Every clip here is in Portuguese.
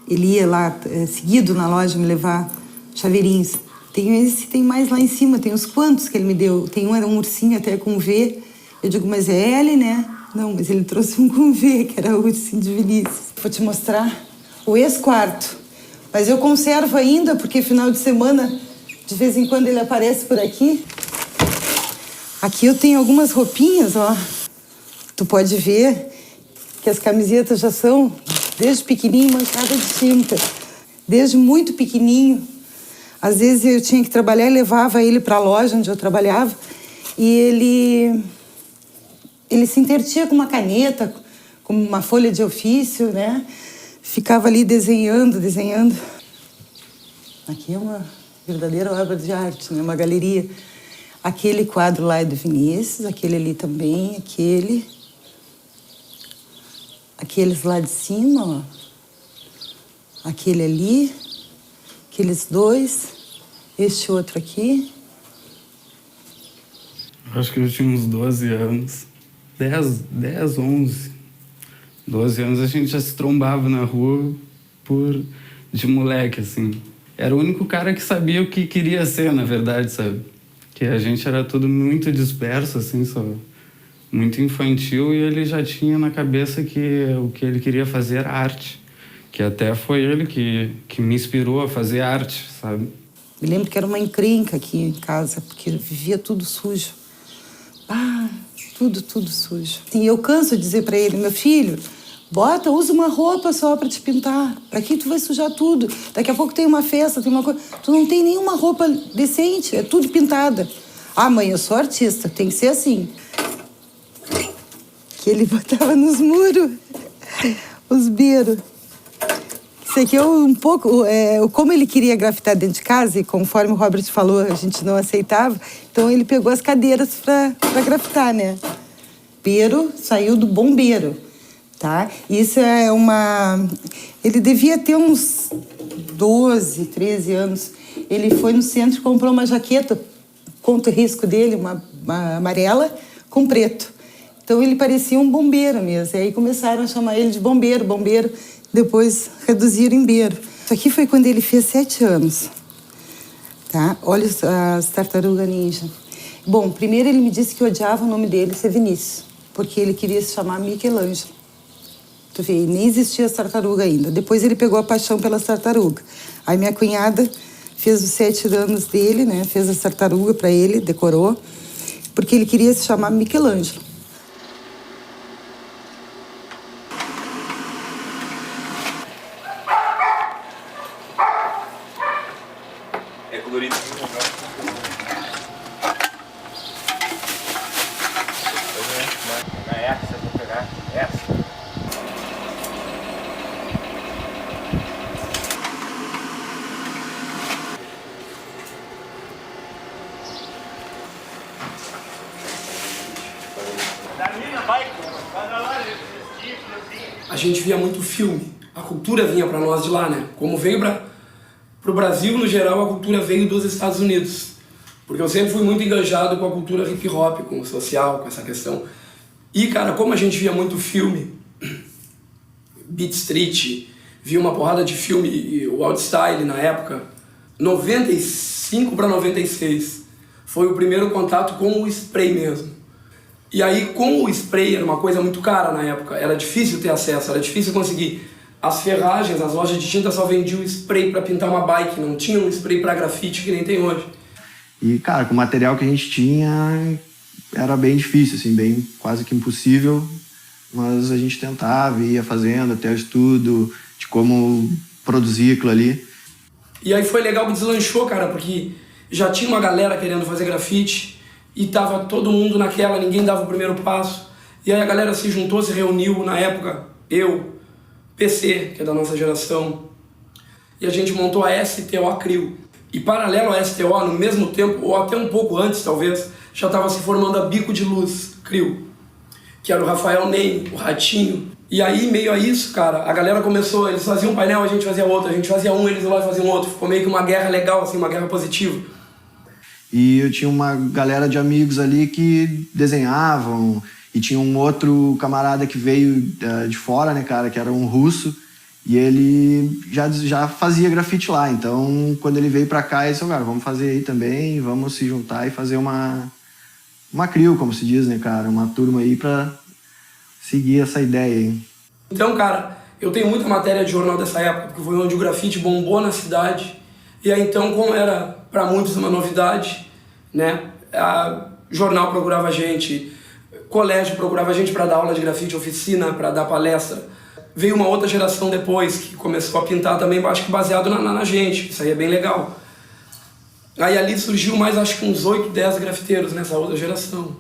Ele ia lá seguido na loja me levar chaveirinhos. Tem esse, tem mais lá em cima, tem uns quantos que ele me deu. Tem um, era um ursinho até com V. Eu digo, mas é L, né? Não, mas ele trouxe um com V, que era o ursinho de Vinícius. Vou te mostrar o ex-quarto. Mas eu conservo ainda, porque final de semana, de vez em quando ele aparece por aqui. Aqui eu tenho algumas roupinhas, ó. Tu pode ver que as camisetas já são, desde pequenininho, manchada de tinta. Desde muito pequenininho. Às vezes eu tinha que trabalhar e levava ele para a loja onde eu trabalhava. E ele se entretia com uma caneta, com uma folha de ofício, né? Ficava ali desenhando. Aqui é uma verdadeira obra de arte, né? Uma galeria. Aquele quadro lá é do Vinícius, aquele ali também, aquele. Aqueles lá de cima, ó. Aquele ali. Aqueles dois. Este outro aqui. Acho que eu tinha uns 12 anos. 10, 11. 12 anos a gente já se trombava na rua de moleque, assim. Era o único cara que sabia o que queria ser, na verdade, sabe? Que a gente era tudo muito disperso, assim, só muito infantil, e ele já tinha na cabeça que o que ele queria fazer era arte. Que até foi ele que me inspirou a fazer arte, sabe? Me lembro que era uma encrenca aqui em casa, porque vivia tudo sujo. Tudo sujo. E eu canso de dizer para ele, meu filho, usa uma roupa só para te pintar. Para que tu vai sujar tudo? Daqui a pouco tem uma festa, tem uma coisa. Tu não tem nenhuma roupa decente, é tudo pintada. Ah, mãe, eu sou artista, tem que ser assim. Que ele botava nos muros os beiros. Isso aqui é um pouco... como ele queria grafitar dentro de casa, e conforme o Robert falou, a gente não aceitava, então ele pegou as cadeiras para grafitar, né? Beiro saiu do bombeiro, tá? Isso é uma... Ele devia ter uns 12, 13 anos. Ele foi no centro e comprou uma jaqueta, contra o risco dele, uma amarela com preto. Então ele parecia um bombeiro mesmo. E aí começaram a chamar ele de bombeiro. Depois reduziram em beiro. Isso aqui foi quando ele fez 7 anos. Tá? Olha as tartarugas ninja. Bom, primeiro ele me disse que odiava o nome dele ser Vinícius, porque ele queria se chamar Michelangelo. Tu vê, nem existia as tartarugas ainda. Depois ele pegou a paixão pelas tartarugas. Aí minha cunhada fez os 7 anos dele, né? Fez as tartarugas para ele, decorou, porque ele queria se chamar Michelangelo. A gente via muito filme, a cultura vinha para nós de lá, né? Como veio para o Brasil, no geral, a cultura veio dos Estados Unidos. Porque eu sempre fui muito engajado com a cultura hip hop, com o social, com essa questão. E, cara, como a gente via muito filme, Beat Street, via uma porrada de filme, o Wild Style na época, 95 para 96 foi o primeiro contato com o spray mesmo. E aí, com o spray, era uma coisa muito cara na época, era difícil ter acesso, era difícil conseguir. As ferragens, as lojas de tinta só vendiam spray para pintar uma bike, não tinha um spray para grafite que nem tem hoje. E, cara, com o material que a gente tinha, era bem difícil, assim, bem quase que impossível, mas a gente tentava, ia fazendo até o estudo de como produzir aquilo ali. E aí foi legal que deslanchou, cara, porque já tinha uma galera querendo fazer grafite, e tava todo mundo naquela, ninguém dava o primeiro passo. E aí a galera se juntou, se reuniu, na época, eu, PC, que é da nossa geração, e a gente montou a STO Acryl. E paralelo à STO, no mesmo tempo, ou até um pouco antes talvez, já estava se formando a Bico de Luz Acryl, que era o Rafael Ney, o Ratinho. E aí, meio a isso, cara, a galera começou, eles faziam um painel, a gente fazia outro, a gente fazia um, eles lá faziam outro. Ficou meio que uma guerra legal, assim, uma guerra positiva. E eu tinha uma galera de amigos ali que desenhavam, e tinha um outro camarada que veio de fora, né, cara, que era um russo, E ele já fazia grafite lá. Então, quando ele veio pra cá, ele disse, cara, vamos fazer aí também, vamos se juntar e fazer uma crew, como se diz, né, cara? Uma turma aí pra seguir essa ideia aí. Então, cara, eu tenho muita matéria de jornal dessa época, porque foi onde o grafite bombou na cidade. E aí, então, como era para muitos uma novidade, né? Jornal procurava a gente, colégio procurava a gente para dar aula de grafite, oficina, para dar palestra. Veio uma outra geração depois que começou a pintar também, acho que baseado na gente, isso aí é bem legal. Aí ali surgiu mais, acho que uns 8, 10 grafiteiros nessa outra geração.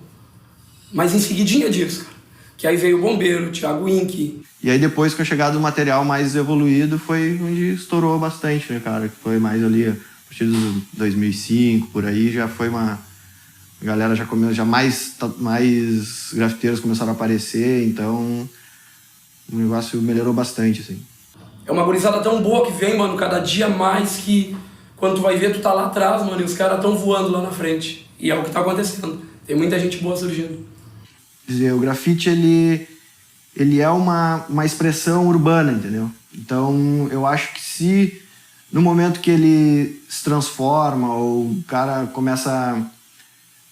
Mas em seguidinha disso, cara. Que aí veio o Bombeiro, o Thiago Inck. E aí depois com a chegada do material mais evoluído foi onde estourou bastante, né, cara? Que foi mais ali, a partir de 2005, por aí, já foi uma... A galera já mais grafiteiros começaram a aparecer, então o negócio melhorou bastante, assim. É uma gurizada tão boa que vem, mano, cada dia mais que... Quando tu vai ver, tu tá lá atrás, mano, e os caras tão voando lá na frente. E é o que tá acontecendo. Tem muita gente boa surgindo. Dizer, o grafite, ele é uma expressão urbana, entendeu? Então, eu acho que se no momento que ele se transforma ou o cara começa a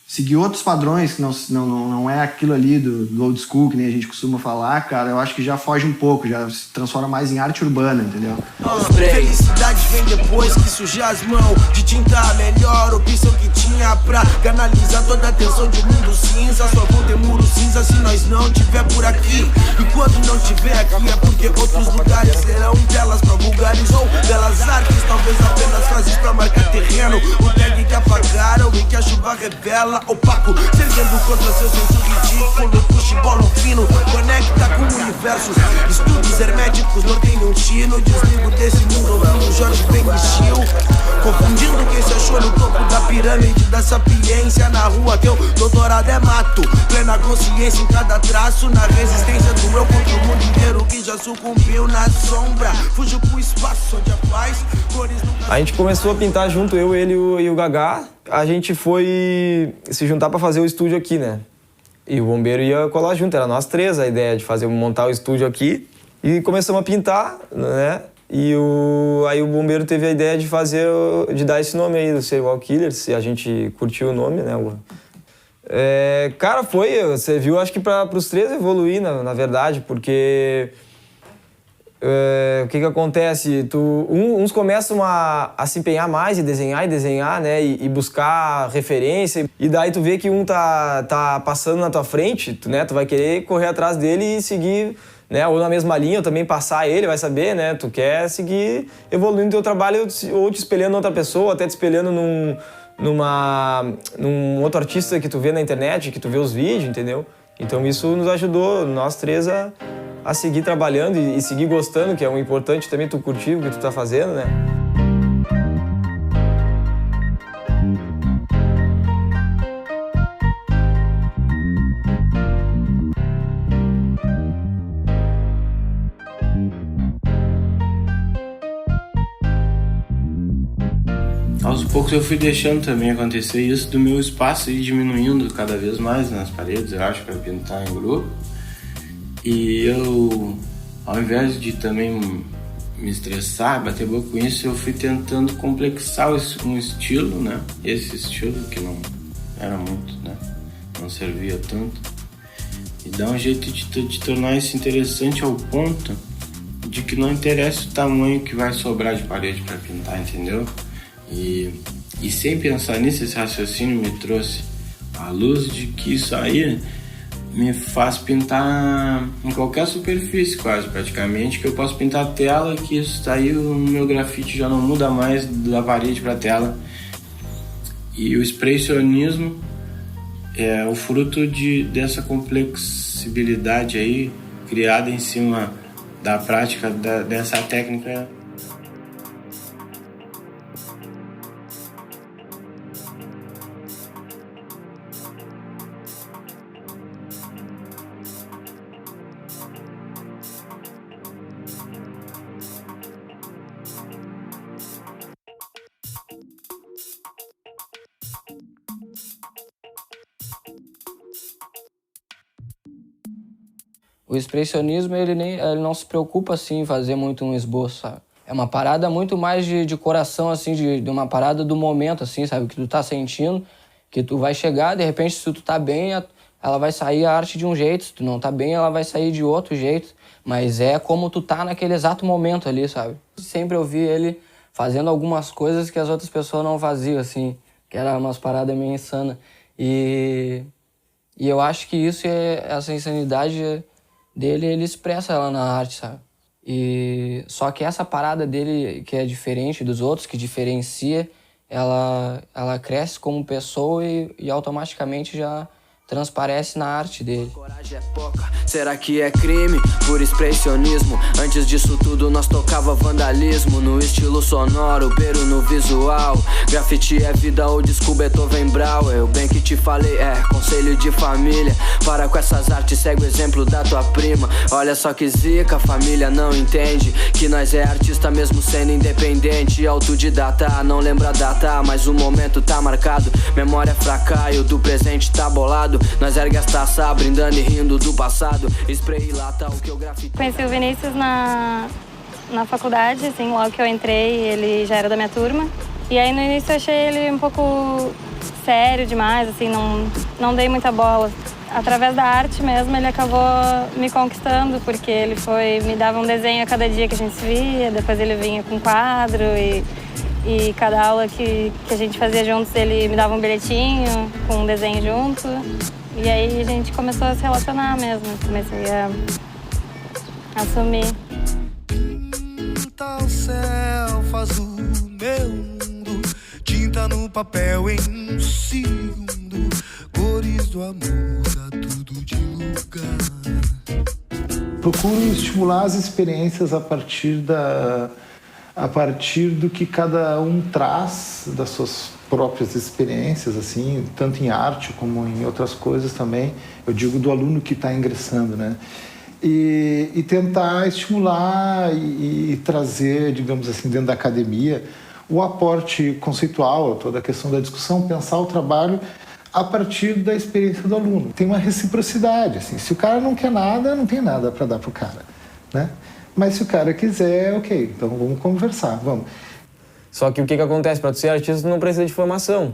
seguir outros padrões, que não é aquilo ali do old school, que nem a gente costuma falar, cara, eu acho que já foge um pouco, já se transforma mais em arte urbana, entendeu? Felicidade vem depois que sujar as mãos de tinta, a melhor opção que tinha pra canalizar toda a atenção de um mundo cinza. Só vão ter muro cinza se nós não tiver por aqui. E quando não tiver aqui é porque outros lugares serão telas pra vulgares ou belas artes, talvez apenas frases pra marcar terreno. O tag que apagaram e que a chuva revela opaco, servindo contra seu senso ridículo. Futebol fino, conecta com o universo. Estudos herméticos, não tem um tino. Desligo desse mundo ouvindo Jorge Ben Chill, confundindo quem se achou no topo da pirâmide da sapiência. Na rua teu doutorado é mato, plena consciência em cada traço. Na resistência do eu contra o mundo inteiro que já sucumbiu na sombra. Fujo pro espaço onde a paz, cores nunca... A gente começou a pintar junto, eu, ele e o Gagá. A gente foi se juntar pra fazer o estúdio aqui, né? E o Bombeiro ia colar junto, era nós três a ideia de montar o estúdio aqui. E começamos a pintar, né? E aí o Bombeiro teve a ideia de dar esse nome aí, do Serial Killers, e a gente curtiu o nome, né? Cara, você viu, acho que para os três evoluir, na verdade, porque... o que acontece? Uns começam a se empenhar mais e desenhar, né? E buscar referência. E daí tu vê que um tá passando na tua frente, né? Tu vai querer correr atrás dele e seguir, né? Ou na mesma linha, ou também passar ele, vai saber, né? Tu quer seguir evoluindo teu trabalho ou te espelhando em outra pessoa, até te espelhando num outro artista que tu vê na internet, que tu vê os vídeos, entendeu? Então isso nos ajudou, nós três, a seguir trabalhando e seguir gostando, que é o importante também, tu curtir o que tu tá fazendo, né? Aos poucos eu fui deixando também acontecer isso, do meu espaço ir diminuindo cada vez mais nas paredes, eu acho, para pintar em grupo. E eu, ao invés de também me estressar, bater boca com isso, eu fui tentando complexar um estilo, né? Esse estilo que não era muito, né? Não servia tanto. E dar um jeito de tornar isso interessante ao ponto de que não interessa o tamanho que vai sobrar de parede para pintar, entendeu? E sem pensar nisso, esse raciocínio me trouxe à luz de que isso aí me faz pintar em qualquer superfície quase, praticamente, que eu posso pintar a tela, que isso daí o meu grafite já não muda mais da parede para a tela. E o expressionismo é o fruto dessa complexibilidade aí, criada em cima da prática dessa técnica. O expressionismo, ele não se preocupa, assim, em fazer muito um esboço, sabe? É uma parada muito mais de coração, assim, de uma parada do momento, assim, sabe? Que tu tá sentindo, que tu vai chegar, de repente, se tu tá bem, ela vai sair a arte de um jeito. Se tu não tá bem, ela vai sair de outro jeito. Mas é como tu tá naquele exato momento ali, sabe? Sempre eu vi ele fazendo algumas coisas que as outras pessoas não faziam, assim. Que era umas paradas meio insanas. E eu acho que isso, essa insanidade dele, ele expressa ela na arte, sabe? Só que essa parada dele, que é diferente dos outros, que diferencia, ela cresce como pessoa e automaticamente já transparece na arte dele. Coragem é pouca, será que é crime? Por expressionismo. Antes disso tudo nós tocava vandalismo. No estilo sonoro, pero no visual. Grafite é vida, old school, Beethoven, Brau. Eu bem que te falei, conselho de família. Para com essas artes, segue o exemplo da tua prima. Olha só que zica, a família não entende que nós é artista mesmo sendo independente. Autodidata, não lembra a data, mas o momento tá marcado. Memória fraca e o do presente tá bolado. Nós ergue as taças, brindando e rindo do passado. Spray e lata, o que eu grafitei. Conheci o Vinícius na faculdade, assim, logo que eu entrei, ele já era da minha turma. E aí no início eu achei ele um pouco sério demais, assim, não dei muita bola. Através da arte mesmo, ele acabou me conquistando, porque ele me dava um desenho a cada dia que a gente se via, depois ele vinha com quadro e cada aula que a gente fazia juntos, ele me dava um bilhetinho com um desenho junto. E aí a gente começou a se relacionar mesmo, comecei a assumir. Tá o céu, faz o meu mundo, tinta no papel em um segundo, cores do amor, dá tudo de lugar. Procuro estimular as experiências a partir do que cada um traz das suas próprias experiências, assim, tanto em arte como em outras coisas também. Eu digo do aluno que está ingressando, né? E tentar estimular e trazer, digamos assim, dentro da academia, o aporte conceitual, toda a questão da discussão, pensar o trabalho a partir da experiência do aluno. Tem uma reciprocidade, assim. Se o cara não quer nada, não tem nada para dar pro cara, né? Mas se o cara quiser, ok, então vamos conversar, vamos. Só que o que acontece? Para tu ser artista, tu não precisa de formação.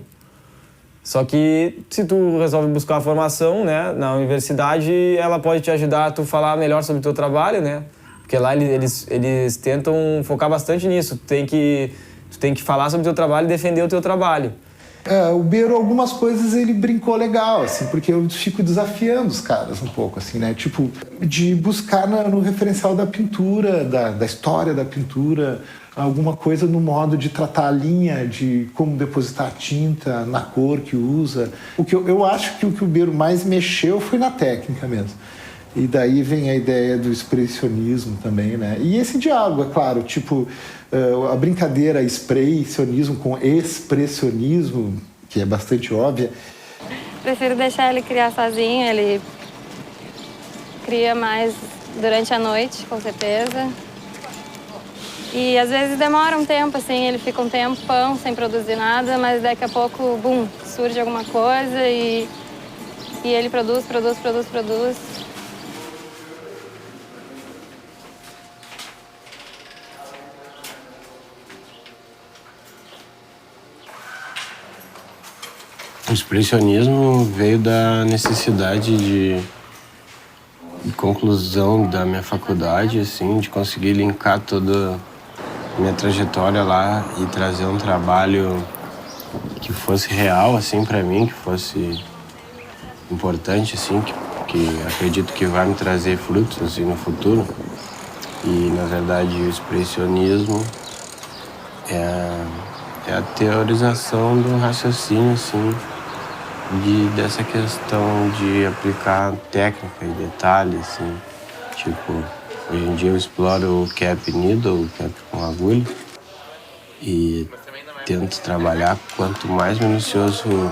Só que se tu resolve buscar a formação, né, na universidade, ela pode te ajudar a tu falar melhor sobre o teu trabalho, né? Porque lá eles tentam focar bastante nisso. Tu tem que falar sobre o teu trabalho e defender o teu trabalho. O Beiro, algumas coisas ele brincou legal, assim, porque eu fico desafiando os caras um pouco, assim, né? Tipo, de buscar no referencial da pintura, da história da pintura, alguma coisa no modo de tratar a linha, de como depositar a tinta, na cor que usa. O que eu acho que o que o Beiro mais mexeu foi na técnica mesmo. E daí vem a ideia do expressionismo também, né? E esse diálogo, é claro, tipo, a brincadeira expressionismo com expressionismo, que é bastante óbvia. Prefiro deixar ele criar sozinho, ele cria mais durante a noite, com certeza. E às vezes demora um tempo, assim, ele fica um tempão sem produzir nada, mas daqui a pouco, bum, surge alguma coisa e ele produz. O expressionismo veio da necessidade de conclusão da minha faculdade, assim, de conseguir linkar toda a minha trajetória lá e trazer um trabalho que fosse real, assim, para mim, que fosse importante, assim, que acredito que vai me trazer frutos, assim, no futuro. E, na verdade, o expressionismo é a teorização do raciocínio, assim, dessa questão de aplicar técnica e detalhe, assim. Tipo, hoje em dia eu exploro o cap needle, o cap com agulha, e tento trabalhar. Quanto mais minucioso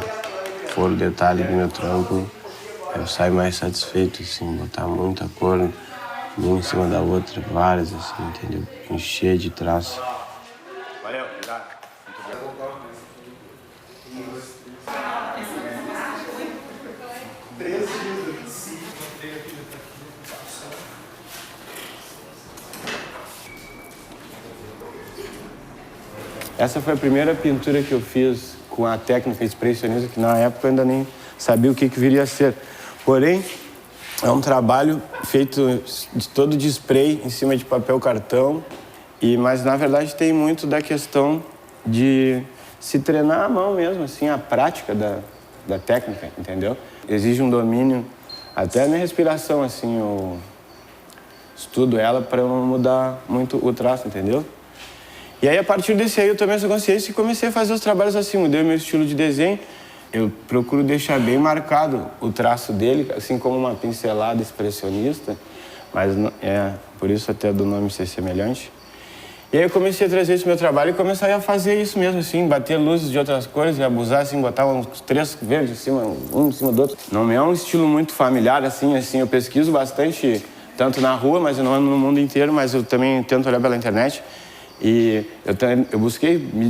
for o detalhe do meu trampo, eu saio mais satisfeito, assim, botar muita cor, uma em cima da outra, várias, assim, entendeu? Encher de traço. Valeu, obrigado. Essa foi a primeira pintura que eu fiz com a técnica expressionista, que na época eu ainda nem sabia o que viria a ser. Porém, é um trabalho feito todo de spray em cima de papel cartão, mas na verdade tem muito da questão de se treinar a mão mesmo, assim, a prática da técnica, entendeu? Exige um domínio, até a minha respiração, assim, eu estudo ela para não mudar muito o traço, entendeu? E aí, a partir desse aí, eu tomei essa consciência e comecei a fazer os trabalhos assim, mudei o meu estilo de desenho. Eu procuro deixar bem marcado o traço dele, assim como uma pincelada expressionista, mas por isso até do nome ser semelhante. E aí eu comecei a trazer esse meu trabalho e comecei a fazer isso mesmo, assim, bater luzes de outras cores e abusar, assim, botar uns 3 verdes em cima, um em cima do outro. Não é um estilo muito familiar, assim, eu pesquiso bastante, tanto na rua, mas não no mundo inteiro, mas eu também tento olhar pela internet. E eu busquei me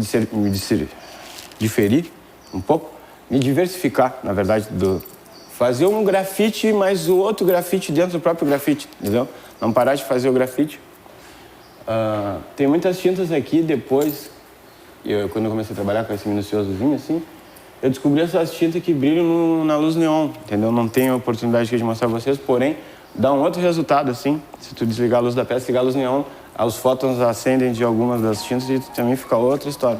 diferir um pouco, me diversificar, na verdade, fazer um grafite, mas o outro grafite dentro do próprio grafite, entendeu? Não parar de fazer o grafite. Tem muitas tintas aqui, depois, quando eu comecei a trabalhar com esse minuciosozinho, assim, eu descobri essas tintas que brilham na luz neon, entendeu? Não tenho a oportunidade de mostrar pra vocês, porém, dá um outro resultado, assim, se tu desligar a luz da peça, ligar a luz neon, os fótons acendem de algumas das tintas e também fica outra história.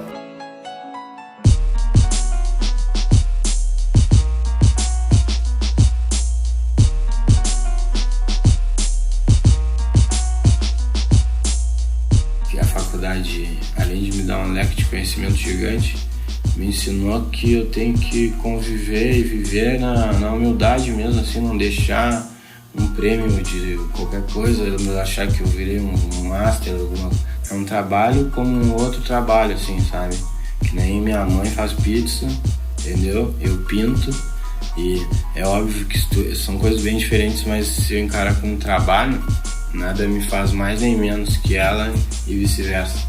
A faculdade, além de me dar um leque de conhecimento gigante, me ensinou que eu tenho que conviver e viver na humildade mesmo, assim, não deixar um prêmio de qualquer coisa, achar que eu virei um master, é um trabalho como um outro trabalho, assim, sabe? Que nem minha mãe faz pizza, entendeu? Eu pinto, e é óbvio que são coisas bem diferentes, mas se eu encarar como trabalho, nada me faz mais nem menos que ela e vice-versa.